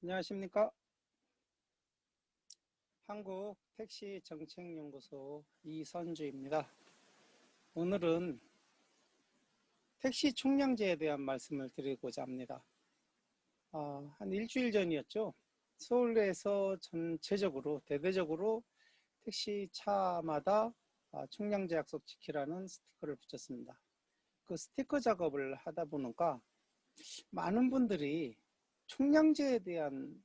안녕하십니까? 한국택시정책연구소 이선주입니다. 오늘은 택시 총량제에 대한 말씀을 드리고자 합니다. 한 일주일 전이었죠. 서울에서 전체적으로 대대적으로 택시차마다 총량제 약속 지키라는 스티커를 붙였습니다. 그 스티커 작업을 하다 보니까 많은 분들이 총량제에 대한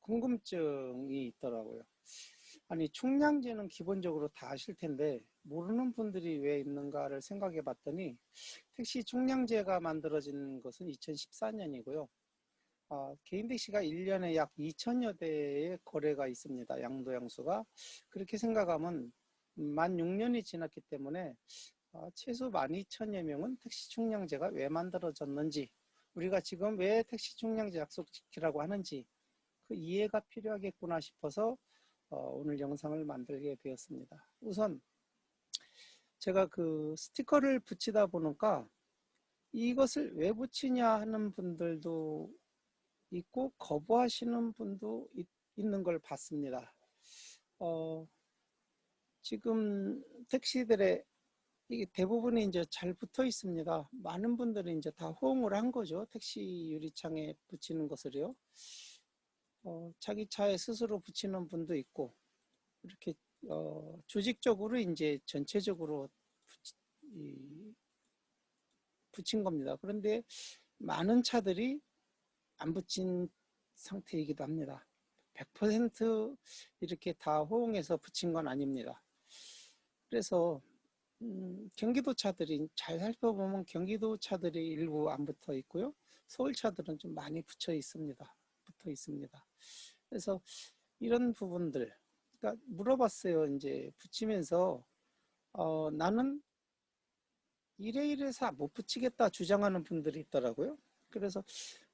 궁금증이 있더라고요. 아니, 총량제는 기본적으로 다 아실 텐데 모르는 분들이 왜 있는가를 생각해 봤더니 택시 총량제가 만들어진 것은 2014년이고요. 개인 택시가 1년에 약 2천여 대의 거래가 있습니다. 양도양수가. 그렇게 생각하면 만 6년이 지났기 때문에 최소 12,000여 명은 택시 총량제가 왜 만들어졌는지, 우리가 지금 왜 택시 총량제 약속 지키라고 하는지 그 이해가 필요하겠구나 싶어서 오늘 영상을 만들게 되었습니다. 우선 제가 그 스티커를 붙이다 보니까 이것을 왜 붙이냐 하는 분들도 있고 거부하시는 분도 있는 걸 봤습니다. 지금 택시들의 이게 대부분이 이제 잘 붙어 있습니다. 많은 분들이 이제 다 호응을 한 거죠. 택시 유리창에 붙이는 것을요. 자기 차에 스스로 붙이는 분도 있고 이렇게 조직적으로 이제 전체적으로 붙인 겁니다. 그런데 많은 차들이 안 붙인 상태이기도 합니다. 100% 이렇게 다 호응해서 붙인 건 아닙니다. 그래서 경기도 차들이 잘 살펴보면 경기도 차들이 일부 안 붙어 있고요. 서울 차들은 좀 많이 붙어 있습니다. 그래서 이런 부분들, 그러니까 물어봤어요. 이제 붙이면서 나는 이래서 못 붙이겠다 주장하는 분들이 있더라고요. 그래서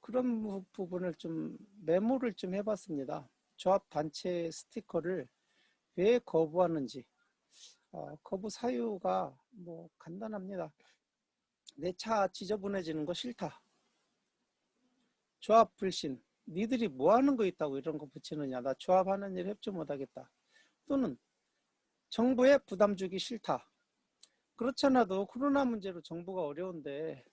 그런 부분을 좀 메모를 좀 해봤습니다. 조합단체 스티커를 왜 거부하는지. 거부 사유가 뭐 간단합니다. 내 차 지저분해지는 거 싫다. 조합 불신. 니들이 뭐 하는 거 있다고 이런 거 붙이느냐. 나 조합하는 일 협조 못하겠다. 또는 정부에 부담 주기 싫다. 그렇잖아도 코로나 문제로 정부가 어려운데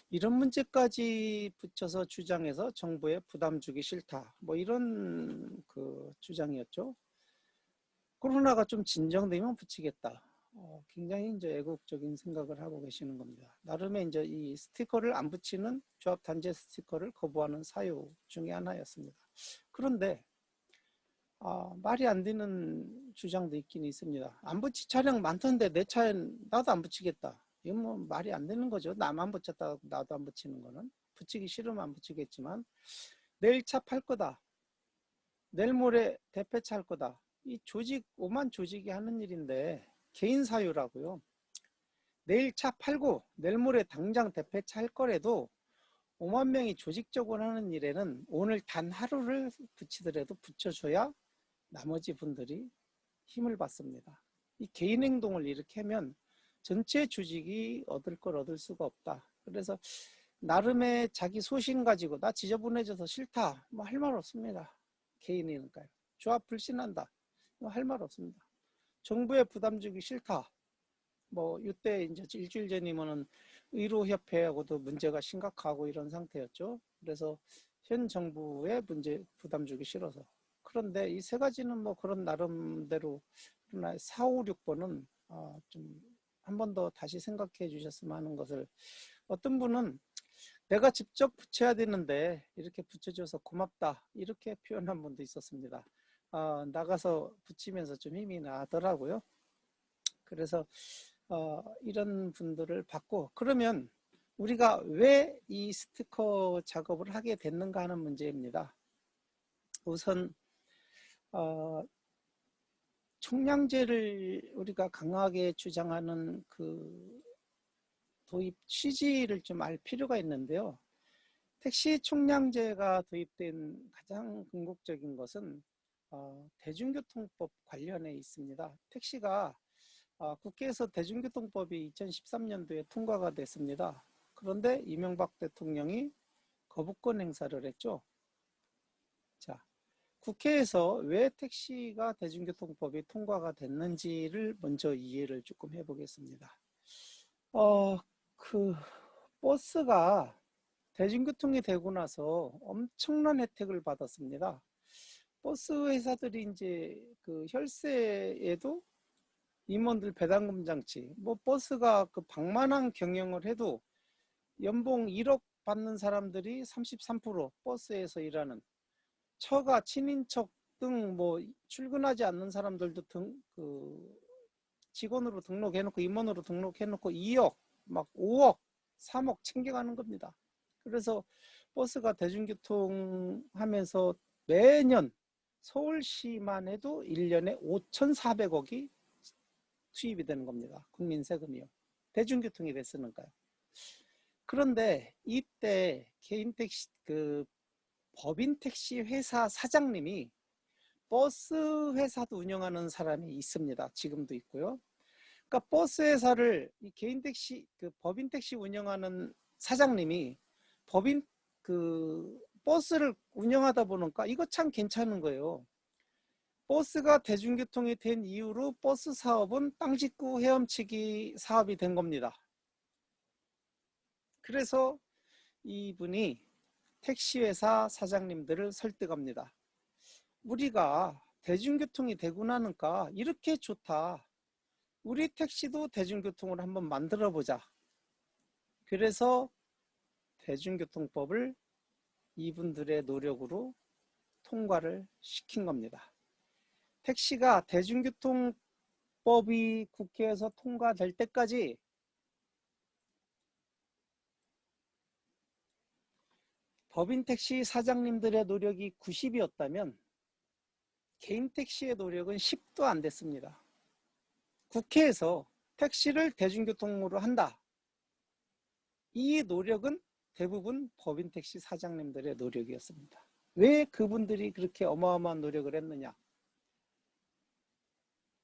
이런 문제까지 붙여서 주장해서 정부에 부담 주기 싫다. 뭐 이런 그 주장이었죠. 코로나가 좀 진정되면 붙이겠다. 굉장히 이제 애국적인 생각을 하고 계시는 겁니다. 나름의 이제 이 스티커를 안 붙이는 조합 단체 스티커를 거부하는 사유 중에 하나였습니다. 그런데 말이 안 되는 주장도 있긴 있습니다. 안 붙일 차량 많던데 내 차엔 나도 안 붙이겠다. 이건 뭐 말이 안 되는 거죠. 나만 붙였다 나도 안 붙이는 거는. 붙이기 싫으면 안 붙이겠지만 내일 차 팔 거다. 내일 모레 대폐차 할 거다. 이 조직, 오만 조직이 하는 일인데 개인 사유라고요. 내일 차 팔고 내일 모레 당장 대폐차 할 거래도 5만 명이 조직적으로 하는 일에는 오늘 단 하루를 붙이더라도 붙여줘야 나머지 분들이 힘을 받습니다. 이 개인 행동을 이렇게 하면 전체 조직이 얻을 걸 얻을 수가 없다. 그래서 나름의 자기 소신 가지고 나 지저분해져서 싫다. 뭐 할 말 없습니다. 개인이니까요. 조합 불신한다. 뭐 할 말 없습니다. 정부에 부담 주기 싫다. 뭐 이때 이제 일주일 전이면은 의료협회하고도 문제가 심각하고 이런 상태였죠. 그래서 현 정부에 문제 부담 주기 싫어서. 그런데 이 세 가지는 뭐 그런 나름대로, 그러나 4, 5, 6번은 좀 한 번 더 다시 생각해 주셨으면 하는 것을, 어떤 분은 내가 직접 붙여야 되는데 이렇게 붙여줘서 고맙다 이렇게 표현한 분도 있었습니다. 나가서 붙이면서 좀 힘이 나더라고요. 그래서 이런 분들을 받고, 그러면 우리가 왜 이 스티커 작업을 하게 됐는가 하는 문제입니다. 우선 총량제를 우리가 강하게 주장하는 그 도입 취지를 좀 알 필요가 있는데요. 택시 총량제가 도입된 가장 궁극적인 것은 대중교통법 관련해 있습니다. 택시가 국회에서 대중교통법이 2013년도에 통과가 됐습니다. 그런데 이명박 대통령이 거부권 행사를 했죠. 자, 국회에서 왜 택시가 대중교통법이 통과가 됐는지를 먼저 이해를 조금 해보겠습니다. 그 버스가 대중교통이 되고 나서 엄청난 혜택을 받았습니다. 버스 회사들이 이제 그 혈세에도 임원들 배당금 장치, 뭐 버스가 그 방만한 경영을 해도 연봉 1억 받는 사람들이 33% 버스에서 일하는, 처가 친인척 등 뭐 출근하지 않는 사람들도 그 직원으로 등록해놓고 임원으로 등록해놓고 2억 막 5억 3억 챙겨가는 겁니다. 그래서 버스가 대중교통 하면서 매년 서울시만 해도 1년에 5,400억이 투입이 되는 겁니다. 국민 세금이요. 대중교통이 됐으니까요. 그런데 이때 개인 택시 그 법인 택시 회사 사장님이 버스 회사도 운영하는 사람이 있습니다. 지금도 있고요. 그러니까 버스 회사를 이 개인 택시 그 법인 택시 운영하는 사장님이 법인 그 버스를 운영하다 보니까 이거 참 괜찮은 거예요. 버스가 대중교통이 된 이후로 버스 사업은 땅 짓고 헤엄치기 사업이 된 겁니다. 그래서 이분이 택시회사 사장님들을 설득합니다. 우리가 대중교통이 되고 나니까 이렇게 좋다. 우리 택시도 대중교통을 한번 만들어 보자. 그래서 대중교통법을 이분들의 노력으로 통과를 시킨 겁니다. 택시가 대중교통법이 국회에서 통과될 때까지 법인 택시 사장님들의 노력이 90이었다면 개인 택시의 노력은 10도 안 됐습니다. 국회에서 택시를 대중교통으로 한다. 이 노력은 대부분 법인 택시 사장님들의 노력이었습니다. 왜 그분들이 그렇게 어마어마한 노력을 했느냐?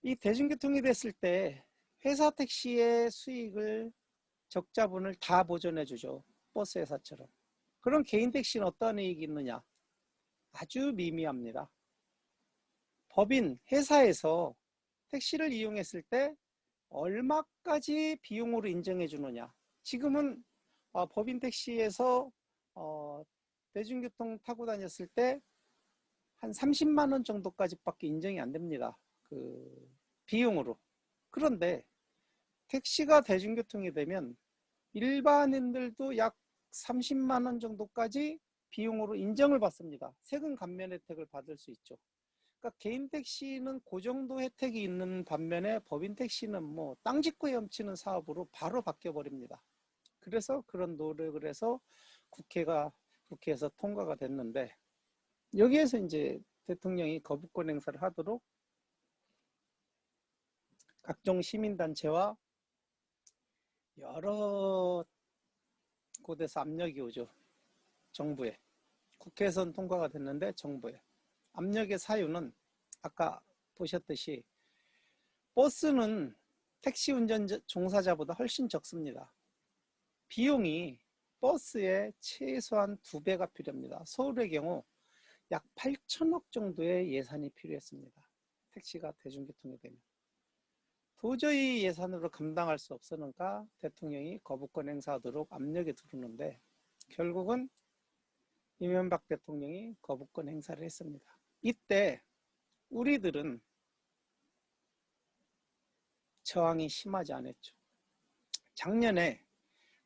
이 대중교통이 됐을 때 회사 택시의 수익을 적자분을 다 보전해 주죠. 버스 회사처럼. 그럼 개인 택시는 어떤 이익이 있느냐? 아주 미미합니다. 법인 회사에서 택시를 이용했을 때 얼마까지 비용으로 인정해 주느냐? 지금은 법인 택시에서 대중교통 타고 다녔을 때 한 30만 원 정도까지밖에 인정이 안 됩니다. 그 비용으로. 그런데 택시가 대중교통이 되면 일반인들도 약 30만 원 정도까지 비용으로 인정을 받습니다. 세금 감면 혜택을 받을 수 있죠. 그러니까 개인 택시는 그 정도 혜택이 있는 반면에 법인 택시는 뭐 땅 짓고 헤엄치는 사업으로 바로 바뀌어 버립니다. 그래서 그런 노력을 해서 국회에서 통과가 됐는데, 여기에서 이제 대통령이 거부권 행사를 하도록 각종 시민단체와 여러 곳에서 압력이 오죠. 정부에. 국회에서는 통과가 됐는데 정부에. 압력의 사유는 아까 보셨듯이 버스는 택시 운전 종사자보다 훨씬 적습니다. 비용이 버스에 최소한 2배가 필요합니다. 서울의 경우 약 8천억 정도의 예산이 필요했습니다. 택시가 대중교통이 되면. 도저히 예산으로 감당할 수 없으니까 대통령이 거부권 행사하도록 압력이 들어오는데 결국은 이명박 대통령이 거부권 행사를 했습니다. 이때 우리들은 저항이 심하지 않았죠. 작년에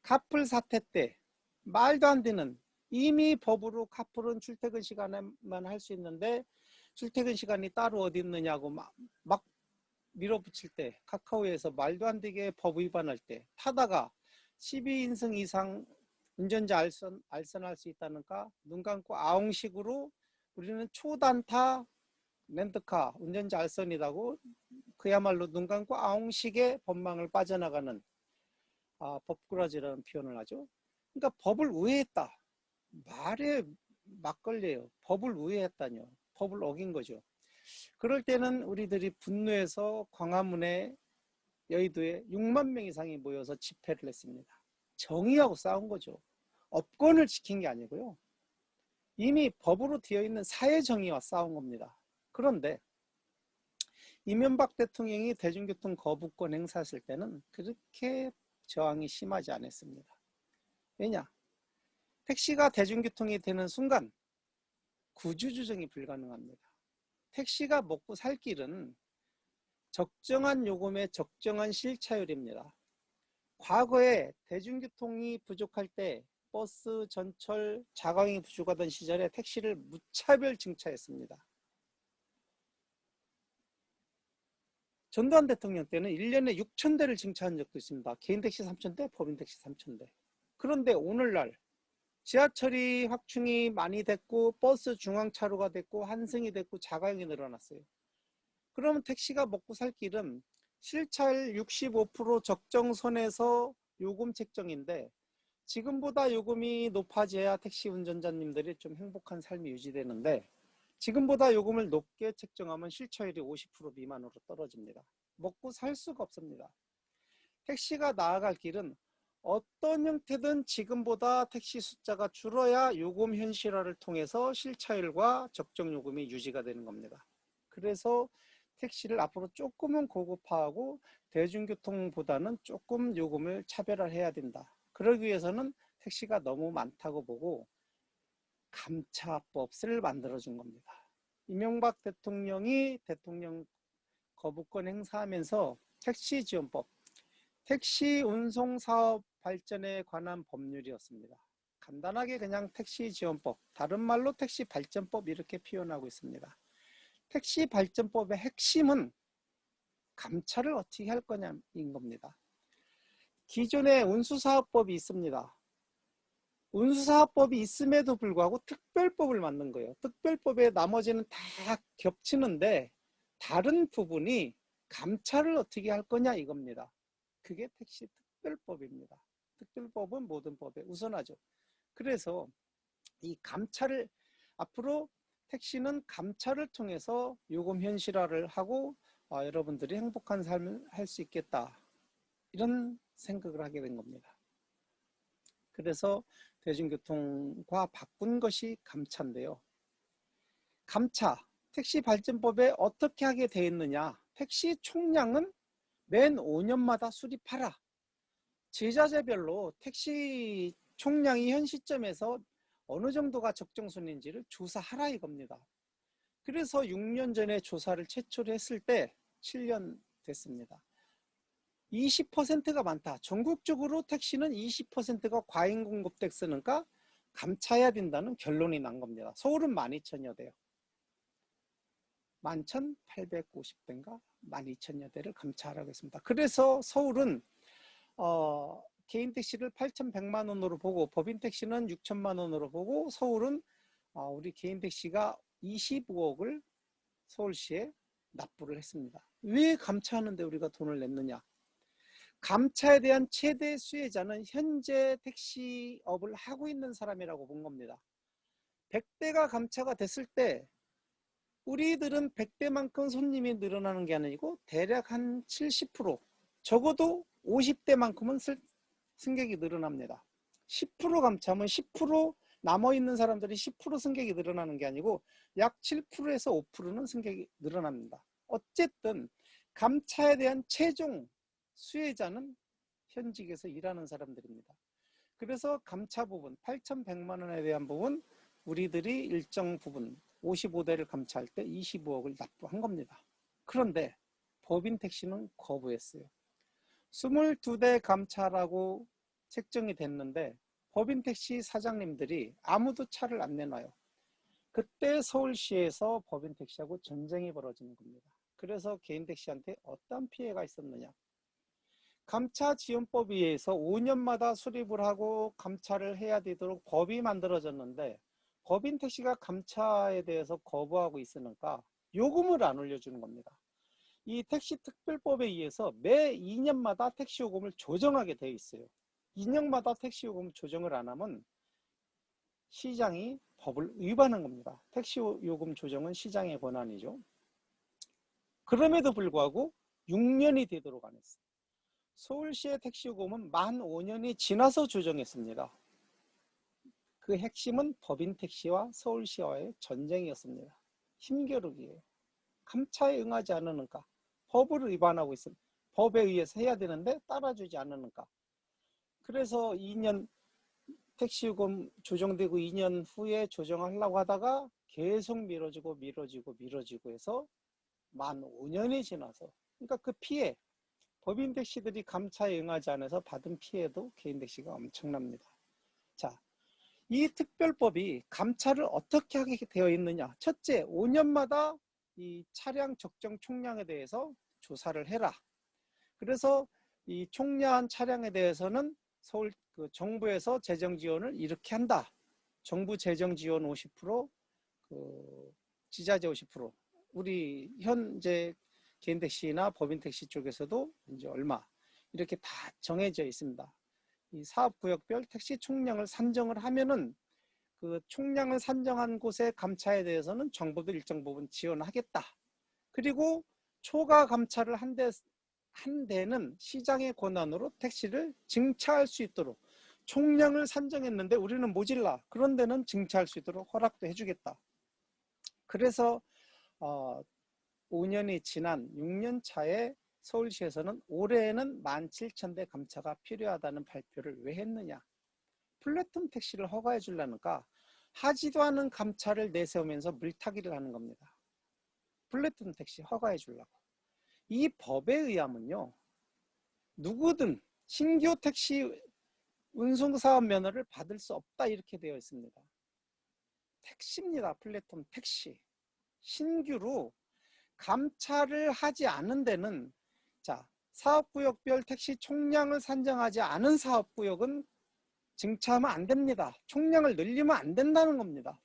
카풀 사태 때 말도 안 되는, 이미 법으로 카풀은 출퇴근 시간에만 할 수 있는데 출퇴근 시간이 따로 어디 있느냐고 막 밀어붙일 때, 카카오에서 말도 안 되게 법 위반할 때 타다가 12인승 이상 운전자 알선할 수 있다니까 눈 감고 아웅식으로 우리는 초단타 렌트카 운전자 알선이라고 그야말로 눈 감고 아웅식의 법망을 빠져나가는 법꾸라지라는 표현을 하죠. 그러니까 법을 우회했다. 말에 막걸려요. 법을 우회했다뇨. 법을 어긴 거죠. 그럴 때는 우리들이 분노해서 광화문에, 여의도에 6만 명 이상이 모여서 집회를 했습니다. 정의하고 싸운 거죠. 업권을 지킨 게 아니고요. 이미 법으로 되어 있는 사회정의와 싸운 겁니다. 그런데 이명박 대통령이 대중교통 거부권 행사했을 때는 그렇게 저항이 심하지 않았습니다. 왜냐? 택시가 대중교통이 되는 순간 구주조정이 불가능합니다. 택시가 먹고 살 길은 적정한 요금의 적정한 실차율입니다. 과거에 대중교통이 부족할 때 버스, 전철, 자가용이 부족하던 시절에 택시를 무차별 증차했습니다. 전두환 대통령 때는 1년에 6,000대를 증차한 적도 있습니다. 개인 택시 3,000대, 법인 택시 3,000대. 그런데 오늘날 지하철이 확충이 많이 됐고 버스 중앙차로가 됐고 환승이 됐고 자가용이 늘어났어요. 그러면 택시가 먹고 살 길은 실차율 65% 적정선에서 요금 책정인데 지금보다 요금이 높아져야 택시 운전자님들이 좀 행복한 삶이 유지되는데 지금보다 요금을 높게 책정하면 실차율이 50% 미만으로 떨어집니다. 먹고 살 수가 없습니다. 택시가 나아갈 길은 어떤 형태든 지금보다 택시 숫자가 줄어야 요금 현실화를 통해서 실차율과 적정 요금이 유지가 되는 겁니다. 그래서 택시를 앞으로 조금은 고급화하고 대중교통보다는 조금 요금을 차별화해야 된다. 그러기 위해서는 택시가 너무 많다고 보고 감차법을 만들어준 겁니다. 이명박 대통령이 대통령 거부권 행사하면서 택시지원법, 택시 운송사업 발전에 관한 법률이었습니다. 간단하게 그냥 택시지원법, 다른 말로 택시발전법 이렇게 표현하고 있습니다. 택시발전법의 핵심은 감차를 어떻게 할 거냐인 겁니다. 기존에 운수사업법이 있습니다. 운수사업법이 있음에도 불구하고 특별법을 만든 거예요. 특별법에 나머지는 다 겹치는데 다른 부분이 감차를 어떻게 할 거냐 이겁니다. 그게 택시 특별법입니다. 특별법은 모든 법에 우선하죠. 그래서 이 감차를 앞으로 택시는 감차를 통해서 요금 현실화를 하고 여러분들이 행복한 삶을 할 수 있겠다. 이런 생각을 하게 된 겁니다. 그래서 대중교통과 바꾼 것이 감차인데요. 감차, 택시발전법에 어떻게 하게 되어 있느냐. 택시 총량은 맨 5년마다 수립하라. 제자재별로 택시 총량이 현 시점에서 어느 정도가 적정선인지를 조사하라 이겁니다. 그래서 6년 전에 조사를 최초로 했을 때 7년 됐습니다. 20%가 많다. 전국적으로 택시는 20%가 과잉 공급됐으니까 감차해야 된다는 결론이 난 겁니다. 서울은 12,000여 대요. 11,850대인가 12,000여 대를 감차하라고 했습니다. 그래서 서울은 개인 택시를 8,100만 원으로 보고 법인 택시는 6천만 원으로 보고 서울은 우리 개인 택시가 25억을 서울시에 납부를 했습니다. 왜 감차하는데 우리가 돈을 냈느냐? 감차에 대한 최대 수혜자는 현재 택시업을 하고 있는 사람이라고 본 겁니다. 100대가 감차가 됐을 때 우리들은 100대만큼 손님이 늘어나는 게 아니고 대략 한 70%, 적어도 50대만큼은 승객이 늘어납니다. 10% 감차하면 10% 남아있는 사람들이 10% 승객이 늘어나는 게 아니고 약 7%에서 5%는 승객이 늘어납니다. 어쨌든 감차에 대한 최종 수혜자는 현직에서 일하는 사람들입니다. 그래서 감차 부분 8,100만 원에 대한 부분 우리들이 일정 부분 55대를 감차할 때 25억을 납부한 겁니다. 그런데 법인 택시는 거부했어요. 22대 감차라고 책정이 됐는데 법인 택시 사장님들이 아무도 차를 안 내놔요. 그때 서울시에서 법인 택시하고 전쟁이 벌어지는 겁니다. 그래서 개인 택시한테 어떤 피해가 있었느냐. 감차 지원법에 의해서 5년마다 수립을 하고 감차를 해야 되도록 법이 만들어졌는데 법인 택시가 감차에 대해서 거부하고 있으니까 요금을 안 올려주는 겁니다. 이 택시 특별법에 의해서 매 2년마다 택시 요금을 조정하게 되어 있어요. 2년마다 택시 요금 조정을 안 하면 시장이 법을 위반한 겁니다. 택시 요금 조정은 시장의 권한이죠. 그럼에도 불구하고 6년이 되도록 안 했어요. 서울시의 택시 요금은 만 5년이 지나서 조정했습니다. 그 핵심은 법인 택시와 서울시와의 전쟁이었습니다. 힘겨루기예요. 감차에 응하지 않으니까, 법을 위반하고 있습니다. 법에 의해서 해야 되는데 따라주지 않으니까. 그래서 2년 택시요금 조정되고 2년 후에 조정하려고 하다가 계속 미뤄지고 해서 만 5년이 지나서, 그러니까 그 피해, 법인 택시들이 감차에 응하지 않아서 받은 피해도 개인 택시가 엄청납니다. 자, 이 특별법이 감차를 어떻게 하게 되어 있느냐. 첫째, 5년마다 이 차량 적정 총량에 대해서 조사를 해라. 그래서 이 총량한 차량에 대해서는 정부에서 재정 지원을 이렇게 한다. 정부 재정 지원 50%, 지자재 50%. 우리 현재 개인 택시나 법인 택시 쪽에서도 이제 얼마 이렇게 다 정해져 있습니다. 이 사업구역별 택시 총량을 산정을 하면은 그 총량을 산정한 곳의 감차에 대해서는 정부도 일정 부분 지원하겠다. 그리고 초과 감차를 한 대는 시장의 권한으로 택시를 증차할 수 있도록, 총량을 산정했는데 우리는 모질라, 그런 데는 증차할 수 있도록 허락도 해주겠다. 그래서 5년이 지난 6년 차에 서울시에서는 올해에는 17,000대 감차가 필요하다는 발표를 왜 했느냐. 플랫폼 택시를 허가해 주려니까 하지도 않은 감차를 내세우면서 물타기를 하는 겁니다. 플랫폼 택시 허가해 주려고. 이 법에 의하면요, 누구든 신규 택시 운송사업 면허를 받을 수 없다, 이렇게 되어 있습니다. 택시입니다. 플랫폼 택시. 신규로 감차를 하지 않은 데는, 자, 사업구역별 택시 총량을 산정하지 않은 사업구역은 증차하면 안 됩니다. 총량을 늘리면 안 된다는 겁니다.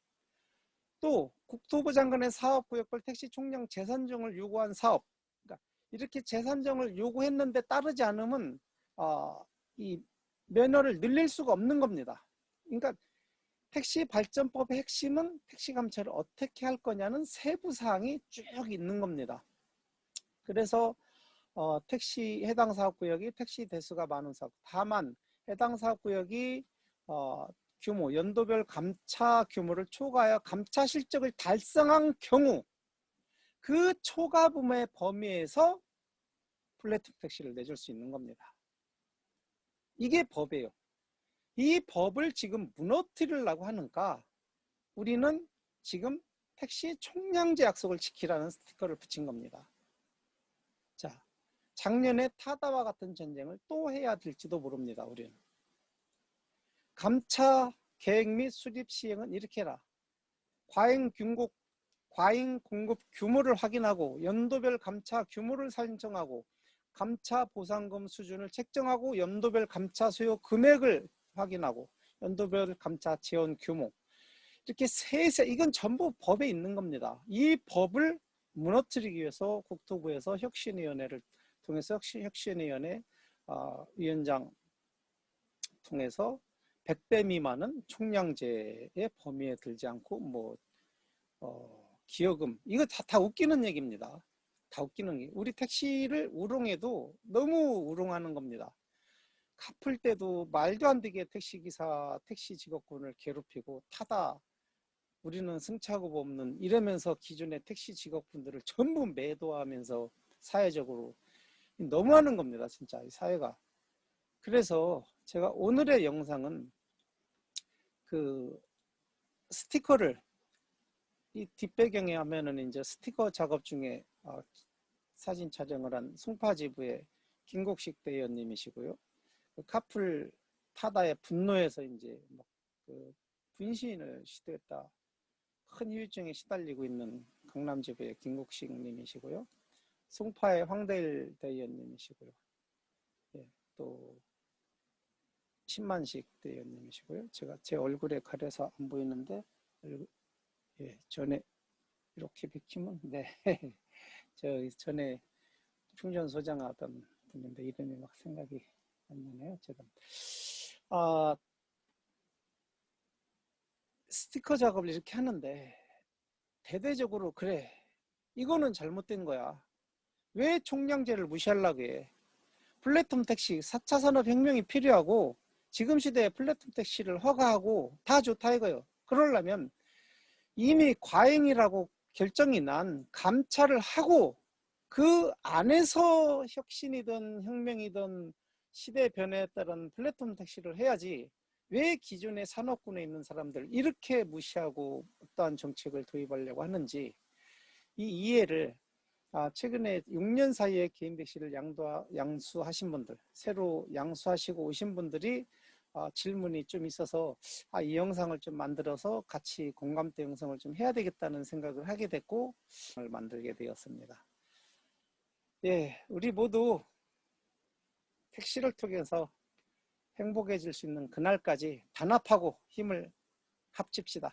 또 국토부 장관의 사업구역별 택시 총량 재산정을 요구한 사업, 그러니까 이렇게 재산정을 요구했는데 따르지 않으면 이 면허를 늘릴 수가 없는 겁니다. 그러니까 택시 발전법의 핵심은 택시 감차를 어떻게 할 거냐는 세부 사항이 쭉 있는 겁니다. 그래서 택시 해당 사업구역이 택시 대수가 많은 사업, 다만 해당 사업구역이 규모, 연도별 감차 규모를 초과하여 감차 실적을 달성한 경우 그 초과분의 범위에서 플랫폼 택시를 내줄 수 있는 겁니다. 이게 법이에요. 이 법을 지금 무너뜨리려고 하니까 우리는 지금 택시 총량제 약속을 지키라는 스티커를 붙인 겁니다. 자, 작년에 타다와 같은 전쟁을 또 해야 될지도 모릅니다. 우리는. 감차 계획 및 수립 시행은 이렇게 해라. 과잉 공급 규모를 확인하고 연도별 감차 규모를 설정하고 감차 보상금 수준을 책정하고 연도별 감차 수요 금액을 확인하고 연도별 감차 지원 규모, 이렇게 이건 전부 법에 있는 겁니다. 이 법을 무너뜨리기 위해서 국토부에서 혁신위원회를 통해서 혁신위원회 위원장 통해서 100대 미만은 총량제의 범위에 들지 않고 기여금, 이거 다 웃기는 얘기입니다. 다 웃기는 게, 우리 택시를 우롱해도 너무 우롱하는 겁니다. 갚을 때도 말도 안 되게 택시기사, 택시 직업군을 괴롭히고 타다 우리는 승차급 없는 이러면서 기존의 택시 직업분들을 전부 매도하면서 사회적으로 너무하는 겁니다. 진짜 이 사회가. 그래서 제가 오늘의 영상은 그 스티커를 이 뒷배경에 하면은 이제 스티커 작업 중에 사진 촬영을 한 송파지부의 김국식 대의원님이시고요. 그 카풀 타다에 분노해서 이제 그 분신을 시도했다, 큰 후유증에 시달리고 있는 강남지부의 김국식 님이시고요. 송파의 황대일 대의원님이시고요. 예, 또 신만식 대의원님이시고요. 제가 제 얼굴에 가려서 안 보이는데, 예, 전에 이렇게 비키면, 네, 저 전에 충전소장 하던 분인데 이름이 막 생각이 안 나네요. 제가 스티커 작업을 이렇게 하는데 대대적으로 그래, 이거는 잘못된 거야. 왜 총량제를 무시하려고 해? 플랫폼 택시 4차 산업혁명이 필요하고 지금 시대에 플랫폼 택시를 허가하고 다 좋다 이거요. 그러려면 이미 과잉이라고 결정이 난 감찰을 하고 그 안에서 혁신이든 혁명이든 시대 변화에 따른 플랫폼 택시를 해야지, 왜 기존의 산업군에 있는 사람들 이렇게 무시하고 어떠한 정책을 도입하려고 하는지, 이 이해를 최근에 6년 사이에 개인 택시를 양수하신 분들, 새로 양수하시고 오신 분들이 질문이 좀 있어서 이 영상을 좀 만들어서 같이 공감대 영상을 좀 해야 되겠다는 생각을 하게 됐고 만들게 되었습니다. 예, 우리 모두 택시를 통해서 행복해질 수 있는 그날까지 단합하고 힘을 합칩시다.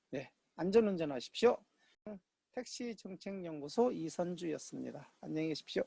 네, 안전운전하십시오. 택시정책연구소 이선주였습니다. 안녕히 계십시오.